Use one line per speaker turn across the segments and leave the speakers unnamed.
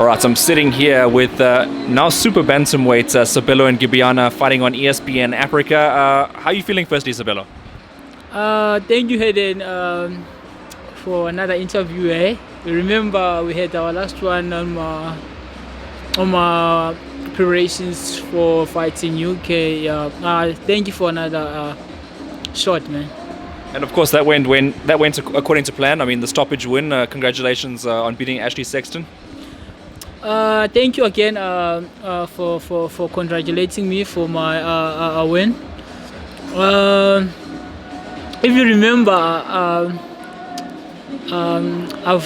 All right, so I'm sitting here with now super bantamweight Sabelo Ngebiyana fighting on ESPN Africa. How are you feeling firstly, Sabelo?
Thank you, Hayden, for another interview. Remember, we had our last one on my preparations for fighting UK. Thank you for another shot, man.
And of course, that went according to plan. I mean, the stoppage win. Congratulations on beating Ashley Sexton.
Thank you again for congratulating me for my win. If you remember, I've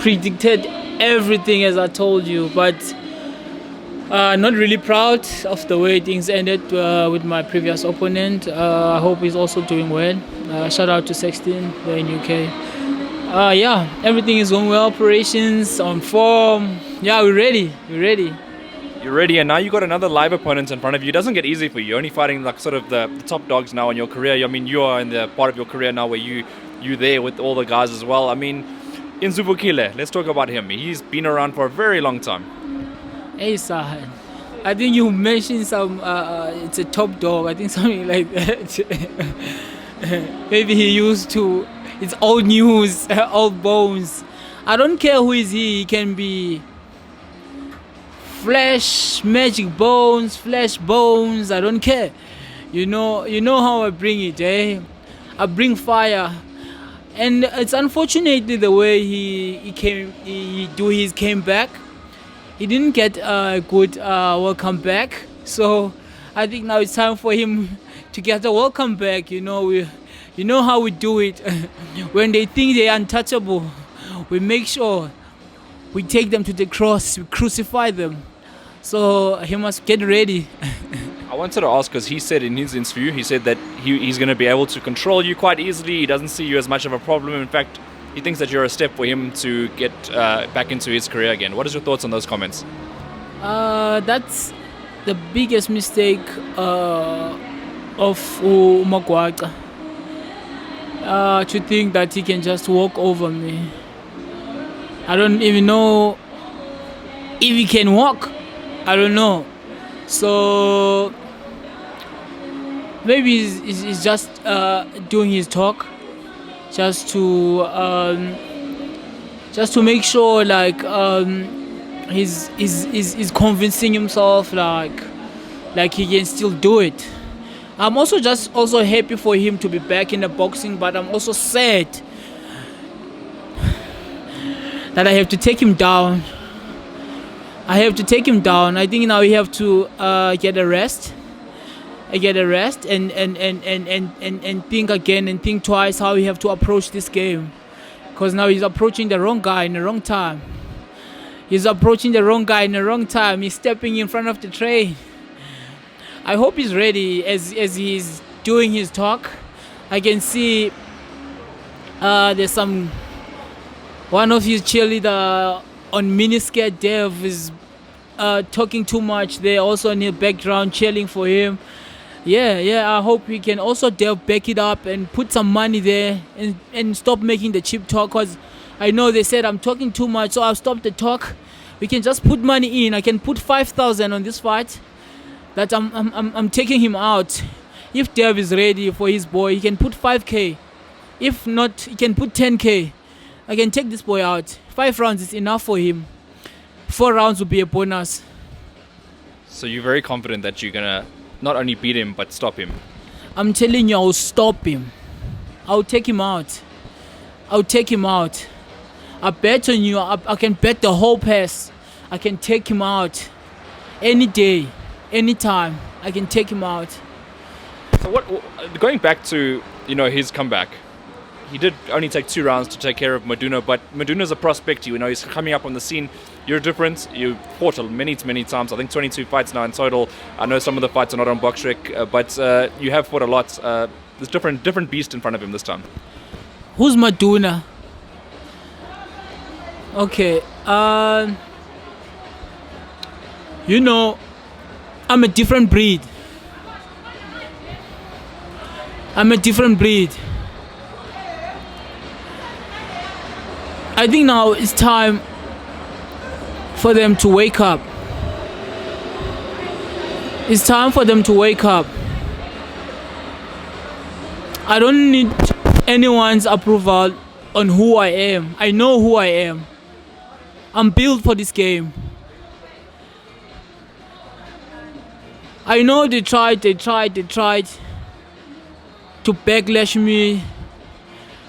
predicted everything as I told you, but not really proud of the way things ended with my previous opponent. I hope he's also doing well. Shout out to Sexton there in UK. Yeah, everything is going well. Operations on form. Yeah, we're ready.
You're ready, and now you got another live opponent in front of you. It doesn't get easy for you. You're only fighting like sort of the top dogs now in your career. I mean, you are in the part of your career now where you're there with all the guys as well. I mean, Nzubukile, let's talk about him. He's been around for a very long time.
Hey, Sahan. I think you mentioned some. It's a top dog. I think something like that. Maybe he used to. It's old news, old bones. I don't care who is he. He can be flesh, magic bones, flesh bones. I don't care. You know how I bring it, eh? I bring fire, and it's unfortunately the way he came back. He didn't get a good welcome back. So I think now it's time for him to get a welcome back. You know how we do it. When they think they're untouchable, we make sure we take them to the cross, we crucify them. So he must get ready.
I wanted to ask because he said in his interview, he said that he's going to be able to control you quite easily. He doesn't see you as much of a problem. In fact, he thinks that you're a step for him to get back into his career again. What is your thoughts on those comments?
That's the biggest mistake of Magwaca. To think that he can just walk over me. I don't even know if he can walk. I don't know. So maybe he's just doing his talk, just to make sure he's convincing himself like he can still do it. I'm also happy for him to be back in the boxing, but I'm also sad that I have to take him down. I think now we have to get a rest and think again and think twice how we have to approach this game. Because now he's approaching the wrong guy in the wrong time. He's stepping in front of the train. I hope he's ready as he's doing his talk. I can see there's one of his cheerleader on miniskirt Dev is talking too much. They're also in the background cheering for him. Yeah, I hope he can also Dev back it up and put some money there and stop making the cheap talk, because I know they said I'm talking too much, so I'll stop the talk. We can just put money in. I can put 5,000 on this fight. That I'm taking him out. If Dev is ready for his boy, he can put 5K. If not, he can put 10K. I can take this boy out. 5 rounds is enough for him. 4 rounds will be a bonus.
So you're very confident that you're gonna not only beat him but stop him?
I'm telling you, I'll stop him. I'll take him out. I bet on you. I can bet the whole pass. I can take him out any day. Anytime, I can take him out.
So going back to his comeback, he did only take 2 rounds to take care of Maduna, but Maduna's a prospect. He's coming up on the scene. You're different. You fought many times. I think 22 fights now in total. I know some of the fights are not on BoxRec, but you have fought a lot. There's different beast in front of him this time.
Who's Maduna? Okay. I'm a different breed. I think now it's time for them to wake up. It's time for them to wake up. I don't need anyone's approval on who I am. I know who I am. I'm built for this game. I know they tried to backlash me.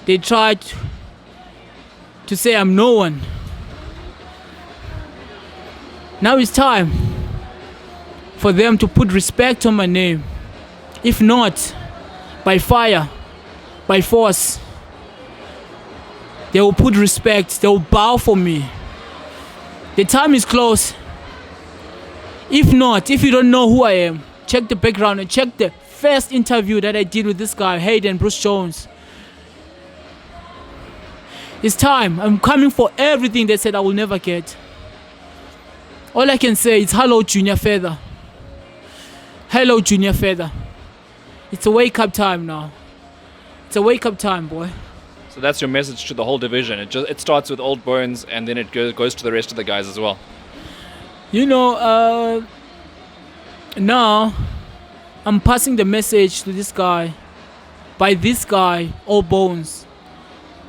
They tried to say I'm no one. Now it's time for them to put respect on my name. If not, by fire, by force, they will put respect, they will bow for me. The time is close. If not, if you don't know who I am, check the background and check the first interview that I did with this guy, Hayden Bruce Jones. It's time. I'm coming for everything they said I will never get. All I can say is hello, Junior Feather. Hello, Junior Feather. It's a wake-up time now. It's a wake-up time, boy.
So that's your message to the whole division. It starts with Old Bones, and then it goes to the rest of the guys as well.
You know, now I'm passing the message to this guy, by this guy, Old Bones,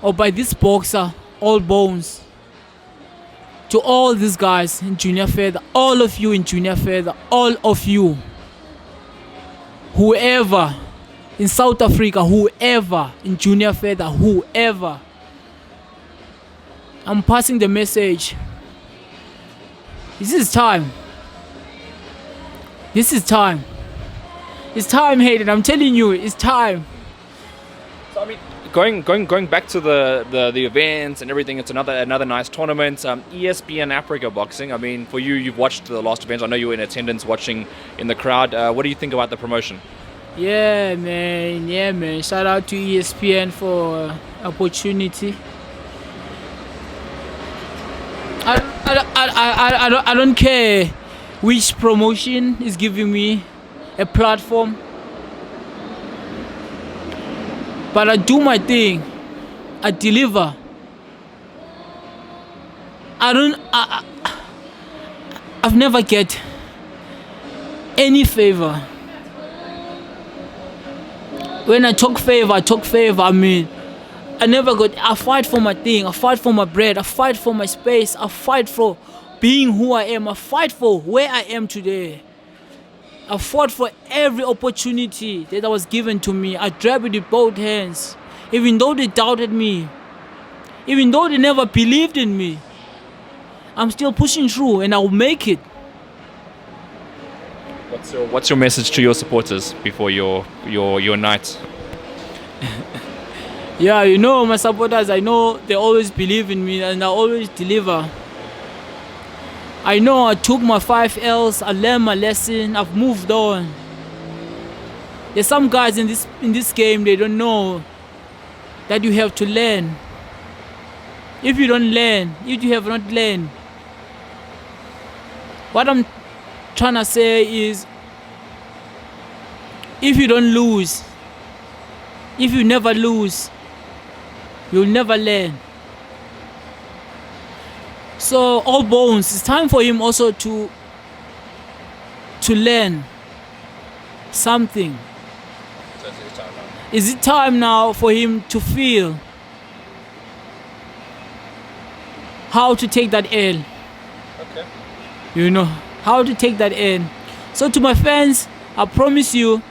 or by this boxer, Old Bones. To all these guys in Junior Feather, all of you in Junior Feather, all of you, whoever in South Africa, whoever in Junior Feather, whoever, I'm passing the message. This is time. This is time. It's time, Hayden. I'm telling you, it's time.
So I mean, going back to the events and everything, it's another nice tournament. ESPN Africa Boxing. I mean, for you, you've watched the last events. I know you were in attendance, watching in the crowd. What do you think about the promotion?
Yeah, man. Yeah, man. Shout out to ESPN for opportunity. I don't care which promotion is giving me a platform, but I do my thing. I deliver. I've never get any favor. When I talk favor, I mean, I never got. I fight for my thing. I fight for my bread. I fight for my space. I fight for being who I am. I fight for where I am today. I fought for every opportunity that was given to me. I grabbed it with both hands. Even though they doubted me, even though they never believed in me, I'm still pushing through, and I will make it.
What's your message to your supporters before your night?
Yeah, you know, my supporters, I know they always believe in me and I always deliver. I know I took my 5 L's, I learned my lesson, I've moved on. There's some guys in this game, they don't know that you have to learn. If you don't learn, if you have not learned, what I'm trying to say is, if you don't lose, if you never lose, you'll never learn. So All Bones, it's time for him also to learn something. Is it time now for him to feel how to take that L?
Okay.
You know, how to take that L. So to my fans, I promise you,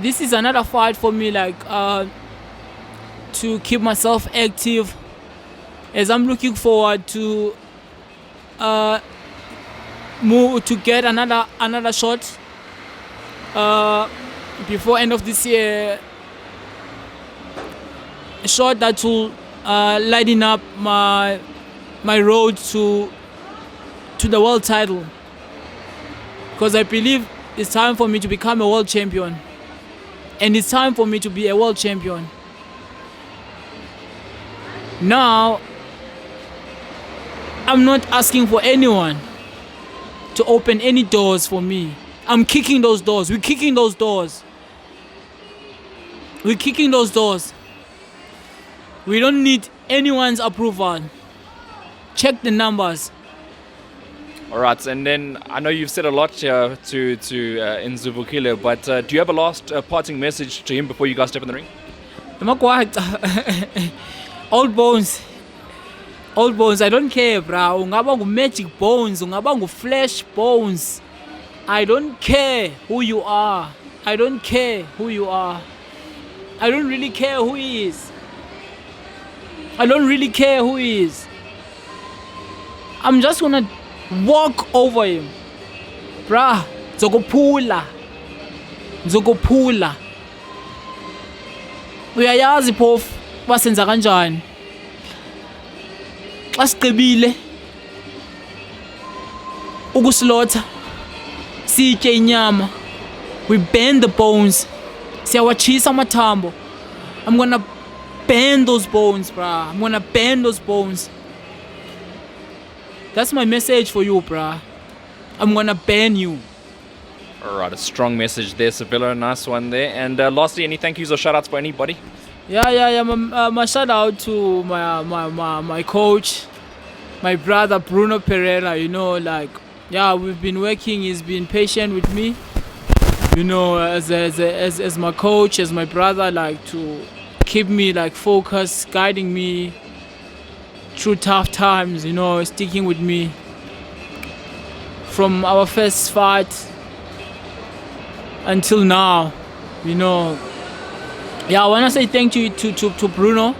this is another fight for me, like to keep myself active, as I'm looking forward to move to get another shot before end of this year, a shot that will lighten up my road to the world title, because I believe it's time for me to become a world champion, and it's time for me to be a world champion. Now, I'm not asking for anyone to open any doors for me. I'm kicking those doors. We're kicking those doors. We're kicking those doors. We don't need anyone's approval. check the numbers.
All right, and then I know you've said a lot here to Nzuvukile, but do you have a last parting message to him before you guys step in the ring?
Magwaca, old bones. Old bones, I don't care, bro. Ungaba ngu magic bones, ungaba ngu flesh bones. I don't care who you are. I don't care who you are. I don't really care who he is. I don't really care who he is. I'm just gonna walk over him. Bruh, nzokuphula. Nzokuphula. Uyayazi phofu basenza kanjani. Xa siqebile ukusilotha sitye inyama, we bend the bones, siyawatshisa amathambo. I'm gonna bend those bones, bruh. I'm gonna bend those bones. That's my message for you, bruh. I'm gonna bend you.
All right, a strong message there, Sabelo. Nice one there. And lastly, any thank yous or shout outs for anybody?
Yeah. My shout out to my coach, my brother Bruno Pereira. You know, like, yeah, we've been working. He's been patient with me. You know, as my coach, as my brother, like to keep me like focused, guiding me through tough times. You know, sticking with me from our first fight until now. You know. Yeah, I want to say thank you to Bruno.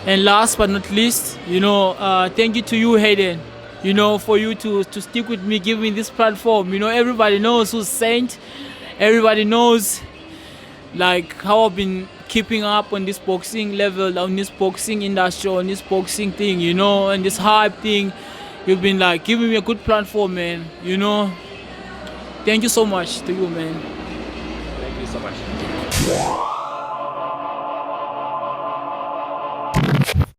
And last but not least, you know, thank you to you, Hayden. You know, for you to stick with me, give me this platform. You know, everybody knows who's Saint. Everybody knows, like, how I've been keeping up on this boxing level, on this boxing industry, on this boxing thing, you know, and this hype thing. You've been, like, giving me a good platform, man. You know, thank you so much to you, man.
Thank you so much.